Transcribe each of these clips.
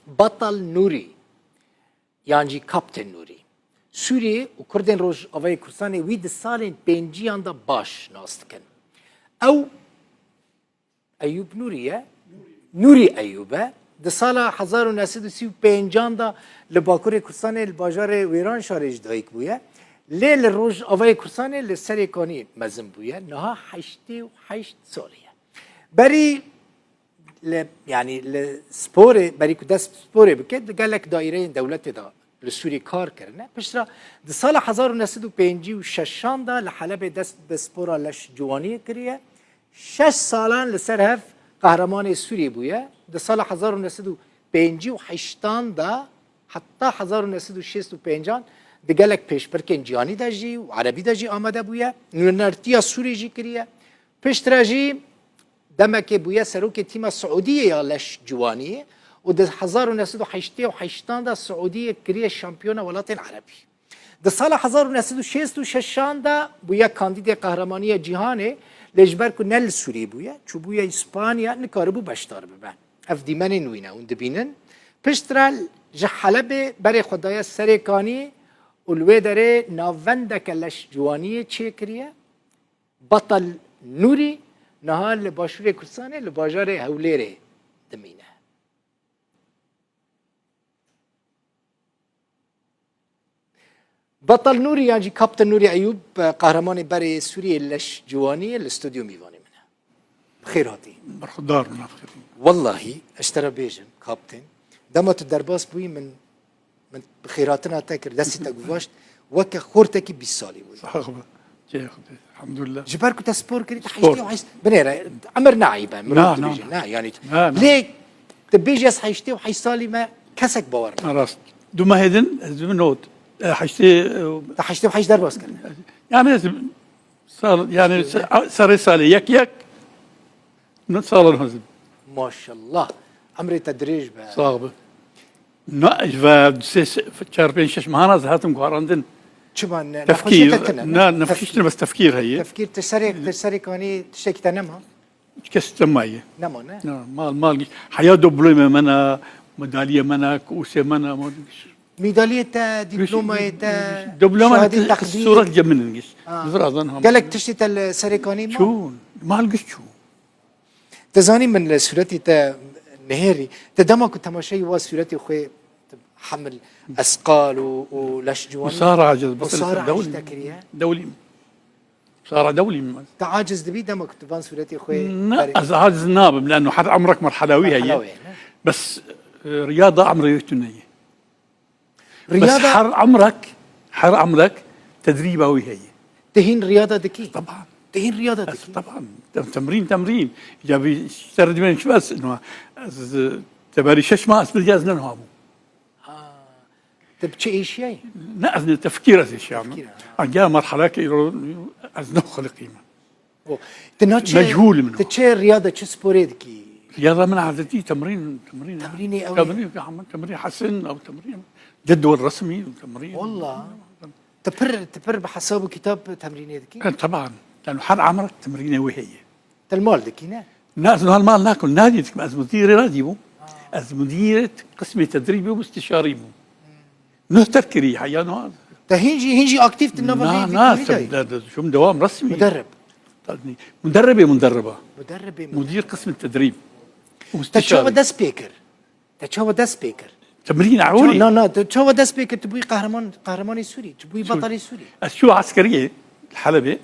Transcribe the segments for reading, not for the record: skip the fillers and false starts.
بطل نوري يعني كابتن نوري سوري وكردين روج أوي كرساني ويد سالين بينجي عند باش ناستكن أو أيوب نورية نوري أيوبه د سالا 1935 دا لباکوری کردستان الباجار ویران شارج دایک بوده لیل روز آوای کردستان لسری کانی مزم بوده نها 88 سالیه بری يعني السبوري بري كداس سبوري بكد قال لك دائرين دولتي دا لسوري كار كرنا بشرا د سال 1956 دا لحلب دست بسبورا لش جواني كريه 6 سالان لسرهف قهرمان سوري بويا د سال 1958 دا حتى 1965 د قال لك پیش بركن جاني دا جي وعربي دا جي آمده بويا نرتيا سوري جي كريه پشتراجي دمك بويا سروك تيما السعودية لش جوانية وده 1988 دا السعودية كريه شامبيونة ولاتين عربي ده سال 1966 دا بويا كانديدة قهرمانية جهاني لجبر كو نل سوري بويا چو بويا إسبانيا نكاربو بشتار ببن اف ديماني نوينة وندبينن پشترال جحلب بري خدايا سريكاني والوي داره ناوندك لش جوانية چه كريه بطل نوري نهار لباشور کردستان لباجار هوليره دمينه بطل نوري يعني كابتن نوري أيوب قهرمان بري سوريا لش جواني الاستوديو ميواني منها بخير هاتي برخدار من بخير والله اشترى بيجن كابتن دمت الدرباس بوي من بخيراتنا تاكر دستي تقواشت وك خورتك بالصالي صحيح الحمد لله جباركو تسبور كريت حيشتي وحيشت بنيرة عمرنا عيبا لا يعني ليه تبيجي يس حيشتي وحيصالي ما كسك باورنا راست دوما هيدن نوت حيشتي حيشتي وحيش درباس كرنا يعني صار يعني صار سالي يك صار الهزم ما شاء الله عمري تدريج بقى صعبة نقف في شاربين شش مهانا زهاتم قارندن شبان تفكير نفكيش بس تفكير هي تفكير تسري كوني تشتكي تنمها كستماية نمو مال حياة دبلومة منا ميدالية منا كؤوسة منا ميدالية دبلومة دبلومة الصورة جمنا نجس قال لك تشتي السريكاني شو ما لقيت شو تزاني من السورتي تا نهاري تدمك تماشي وسورتي خوي حمل أثقال ولش جواني مصارعة جذب دولي مصارعة دولي تعاجز دبي دمك تبان سورتي خوي لا عاجز نابم لأنه حد عمرك مرحلوية هي بس رياضة عمري تنية رياضة بس حر عمرك تدريبه هي تهين رياضة دكي طبعا تهين رياضة دكي طبعا تمرين جابي سرد من شو بس إنه تباري شش ما أسبل جاز ننهابو تبتشي شيء لا أزن تفكير هذا الشيء أجا مرحلة كيرو أزنه خلق قيمة مجهول منه تشي رياضة تشي سبوريدكي رياضة من عادتي تمرين حسن أو تمرين جدول رسمي وتمرين والله تبر بحساب كتاب تمريني دكي طبعا لأنه حد عمرك تمرينه وهي المال دكي ناس هالمال ناكل نادي از مدير راديو از مديرة قسم تدريبي واستشاري تفكيري حيانو هيجي اكتيف النوفا لا شو دوام رسمي مدربة مدير قسم التدريب تشوف ده سبيكر تمرين عوري لا تشوف ده سبيكر تبوي قهرماني سوري تبوي بطلي سوري شو عسكرية الحلبة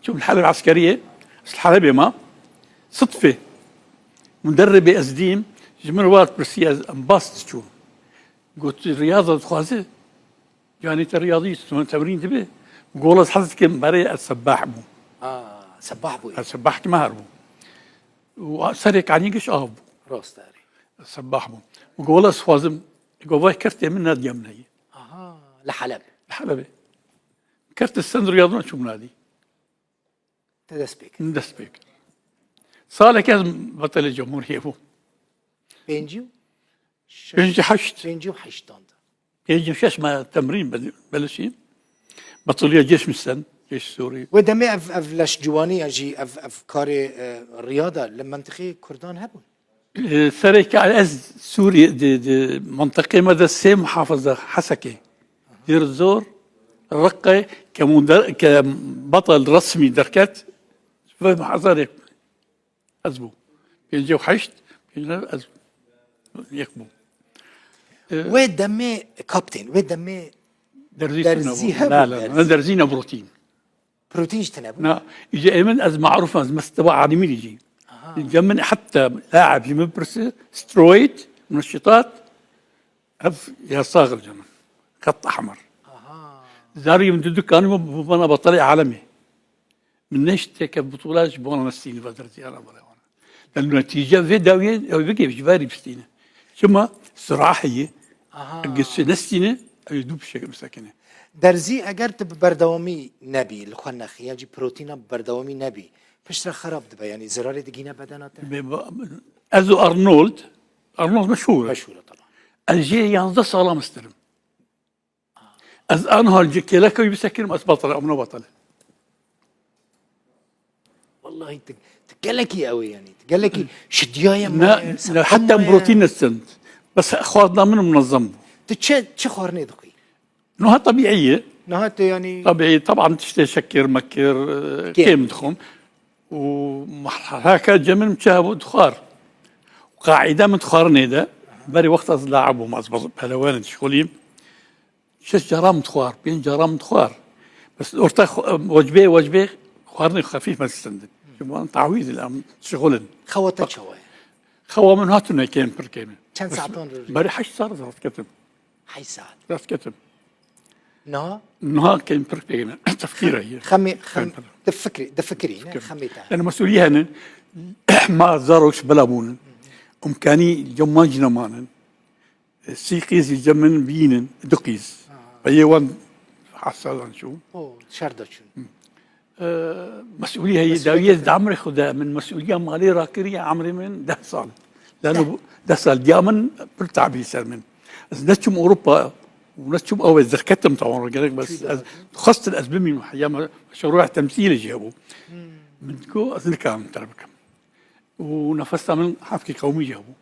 شو الحلبة عسكرية الحلبة ما صدفة مدربة أزديم جمر وقت برسيا أنباست شو قلت الرياضة تخوازي يعني الرياضي تمرين تبي قولت حضرتك بري السباح بو سباح بو السباح كما هربو وسرق عني قش أهبو راس داري السباح بو وقولت خوازم قوي كرتي من نادي من هي لحلب كرت السن رياضة شو منادي تدسبيك صالح كان بطل الجمهورية بو بينجي حشت بينجي شاش ما تمرين بلشين بطولية جيش مستن جيش سوري ودمي أفلاش جواني أجي أفكاري الرياضة لما منطقي كردان هبون سريك على سوريا دي منطقة مدى سي محافظة حسكة دير الزور الرقة كبطل رسمي دركات في محاضر أزبو بيجي وحشت بيجي أزبو يكبو وين دمي كابتن وين دمي درزيها لا درزينا بروتين بروتين جتنابو لا يجي ايمن از معروف از مستوى عالمي يجي يجي حتى لاعب يمبرس سترويد منشطات يا صاغر جمن خط احمر زاري من دكان انا بطلع عالمي من نشتك بطولات جبونا نستيني بدرتي انا لانه نتيجه في داويه بقي بجباري بستينه ثم صراحيه قص نستينه يدوب شيء مساكنه درزي اگر تب بردوامی نبی لخوان نخی یعنی پروتینا بردوامی نبی پشت خراب دبا يعني زرار دقينا بدناته ازو ارنولد مشهور طبعا الجي ينزل صلاة مستلم از انها الجي لك يبسكر بس بطل امنا بطل والله تقلكي قوي يعني تقلكي شديايه لا حتى بروتين السند بس اخواتنا من منظم تش خورني دقي انها طبيعيه نهايته يعني طبيعي طبعا تشتي شكر مكر كيم دخم وهكا جمل مشابه دخار وقاعده من دخارني ده بري وقت از لاعبوا مع بهلوان شغلين شش جرام دخار بين جرام دخار بس ارتاح وجبه خارني خفيف ما تستندن شو تعويض الان شغلن خوتت شويه خوا من هاتنا كان بركيمه كان ساعتين بري حش صار زرت كتب حي ساعه زرت كتب نها كان بركيمه تفكيره هي خمي تفكري خميتها لأن مسؤولية هنا ما زاروش بلابون أمكاني جماجنا مانا سيقيز الجمن بينن دقيز بيوان حساسا شو شردة شو مسؤولية هي داوية عمري خدا من مسؤولية مالية راكرية عمري من 10 سال لأنه 10 سال ديامن برتعبي سر من نتشم أوروبا ونتشم أول ذكرتهم طبعا رجالك بس خاصة الأسباب من حياة مشروع تمثيل جابوا من كو أذكرهم تربكم ونفسنا من حفكي قومي جابوا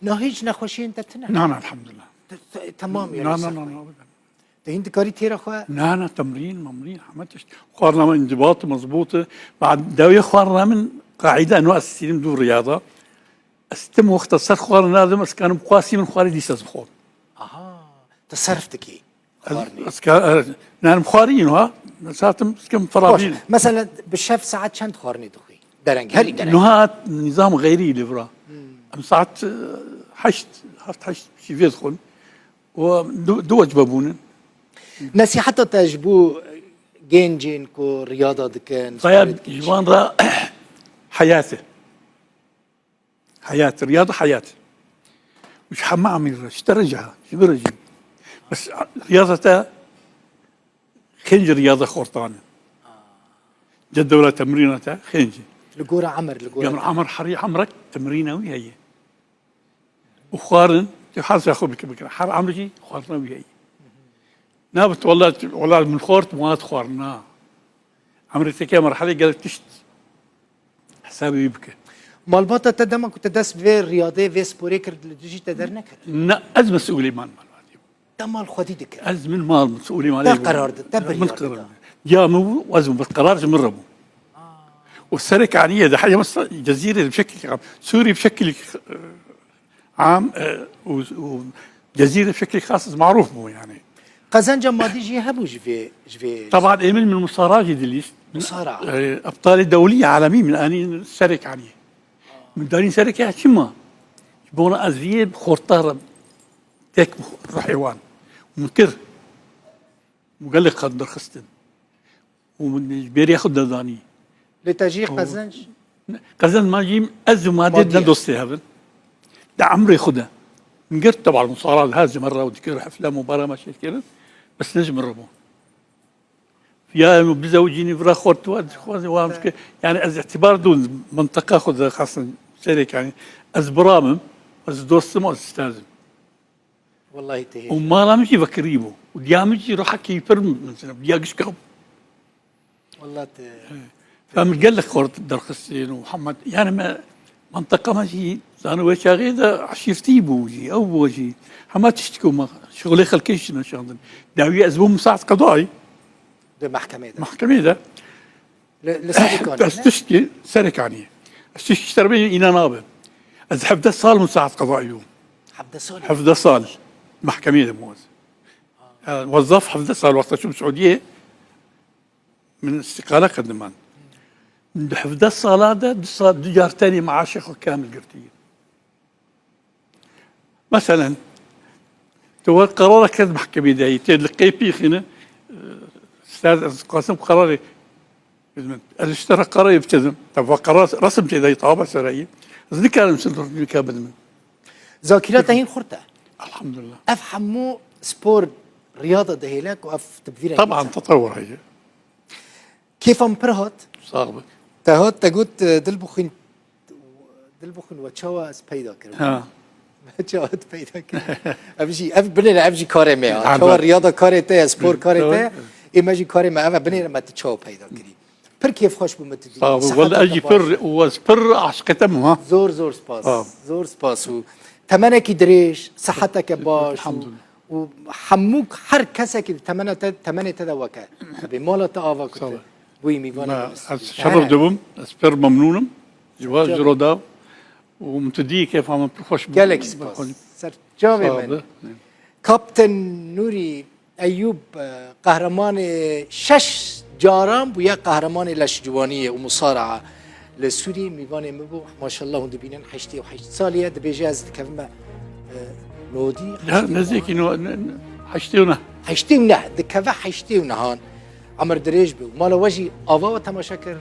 ناهيج نخوشي أنت تنا نعم الحمد لله تمام يعني نعم انت كاري تيرا خوا نعم تمرين حمدتش قارنا من انضباط مضبوطة بعد داوية قارنا من قاعدة أنواع السلم دور رياضة استم وقت صار قارنا لازم بس كانوا بقاسي من قاري دي سازبخون تصرفتك نحن مخارين ها ساتم كم فرابين مثلا بالشاف ساعات شنت خارني دخي درنج هري درنج نهات نظام غيري لفرا ام ساعات حشت شي يدخل ودوج بابون ناسي حتى تجبو جينجين كو رياضه دكان طيب جوان را حياته رياضه حياته مش حما عمير اشترجها شبرجي بس رياضته خنج رياضة خورطانة جد ولا تمرينته خنج لقورة عمر عمر حري عمرك تمرينه وهي وخارن تحاس ياخذ بك حر عمري خارنا وهي نابت والله من خورت ما تخورنا عمري تكي مرحلة قالت تشت حسابي يبكي مالباتا تدمك وتدس في الرياضة في سبوري كرد لدجي تدرنك لا أزمة مسؤولي مان مال خدي دك أزمن مال مسؤولي مالي ده قرار ده قرار يا مو وزن بالقرار جمربو والسرك عنية ده حاجة جزيرة بشكل عام سوري بشكل عام وجزيرة بشكل خاص معروف بو يعني قزنجة مادي جي هبو جفي طبعا إيمن من المصارعة جدليش مصارعة أبطال دولية عالمية من آنين السرك عنية من دارين سرك يا شما جبونا أزفية بخورطارة تك رحيوان منكر وقال لي قدر خستن ومن جبير ياخذ داني لتجي قزنج ما جيم أزو ما ديدنا دوستي هذا ده عمري خده نقرت طبعا المصارعة هذه مرة وذكر حفلة مباراة ماشي كده بس نجم الربو يا بزوجيني برا خورت يعني از اعتبار دون منطقة خذ خاصة شركة يعني از برامم از دوست ما استاذ والله تهي وما رامش يفكريبه وديامج يروح حكي يفرم من سنة بياقش كم والله فمن قال لك خورت الدرخسين ومحمد يعني ما منطقة ماشي أنا وشاغي ده عشيرتي بوجي أو بوجي حما تشتكوا ما شغلي خلكيش إن شاء الله داوية أزبون مساعد قضائي بمحكمة ده محكمة ده لسابقا بس تشتكي سرك عني تشتكي تربية إنا نابه از حفظ صال مساعد قضائي حفظ صالح حفظ صال محكمة ده موز وظف حفظ صال وقت شو سعودية من استقالة قدمان من حفظ الصلاة ده صار دجار تاني مع شيخ كامل قرتية مثلا تو قرارك كذا محكمة داي تلقي بيخنا استاذ قاسم قراري اشترى قرار يبتزم طب قرار رسم كذا يطابع سرية ذكر مثل كابل من ذاكرتها هين خرطة الحمد لله افهموا سبور رياضة دهيلك واف تبذير طبعا تطور هي كيف امبرهت صعبة تهات تقول دلبخين وتشوا سبيدا كده ها تشوا سبيدا كده ابجي بني ابجي كاري ما عبد. تشوا رياضة كاري تا سبور كاري تا ايماجي كاري ما اما بني لما تشوا بيدا كده پر كيف خوش بمتدي صعبة ولا أجي بر وسبر عشقتهم ها زور سباس زور سباس و تمنك دريش صحتك باش الحمد لله وحموك هر كسك تمنى تدوكا بمالا تآوا كنت صحيح. بوي ميوانا شرف دبم سبر ممنونم جواز جرودا ومتدي كيف عم بخش جالك سباس سر جاوي من كابتن نوري أيوب قهرمان شش جارم ويا قهرمان لشجوانية ومصارعة لسوري ميواني مبو ما شاء الله هندبينن حشتي وحشت سالية دبيجي از كفما نودي لا نزيك إنه حشتيونا حشتي ونح دكفا حشتي ونهان عمر دريج بو مالا وجي آوا وتماشا كر